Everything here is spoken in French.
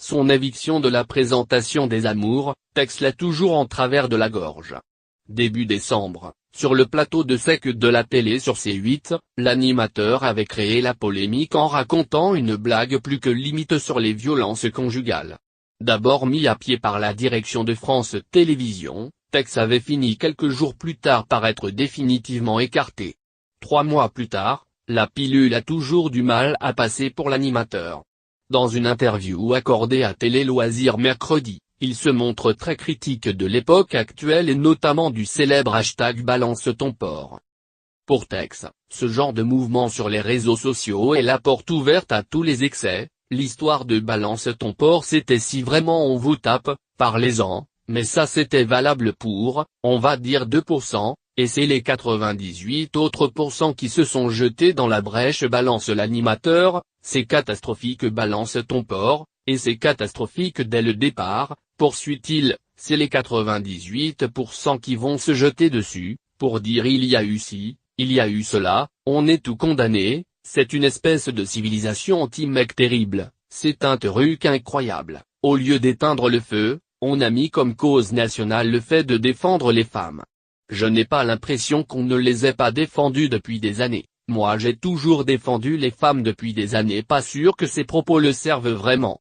Son éviction de la présentation des Amours, Tex l'a toujours en travers de la gorge. Début décembre, sur le plateau de Sec de la télé sur C8, l'animateur avait créé la polémique en racontant une blague plus que limite sur les violences conjugales. D'abord mis à pied par la direction de France Télévisions, Tex avait fini quelques jours plus tard par être définitivement écarté. 3 mois plus tard, la pilule a toujours du mal à passer pour l'animateur. Dans une interview accordée à Télé Loisirs mercredi, il se montre très critique de l'époque actuelle et notamment du célèbre hashtag Balance ton porc. Pour Tex, ce genre de mouvement sur les réseaux sociaux est la porte ouverte à tous les excès. L'histoire de Balance ton porc, c'était si vraiment on vous tape, parlez-en, mais ça c'était valable pour, on va dire 2%, et c'est les 98 autres pourcents qui se sont jetés dans la brèche. Balance l'animateur, c'est catastrophique. Balance ton porc, et c'est catastrophique dès le départ, poursuit-il, c'est les 98% qui vont se jeter dessus, pour dire il y a eu ci, il y a eu cela, on est tout condamné. C'est une espèce de civilisation anti-mec terrible, c'est un truc incroyable. Au lieu d'éteindre le feu, on a mis comme cause nationale le fait de défendre les femmes. Je n'ai pas l'impression qu'on ne les ait pas défendues depuis des années. Moi j'ai toujours défendu les femmes depuis des années. Pas sûr que ces propos le servent vraiment.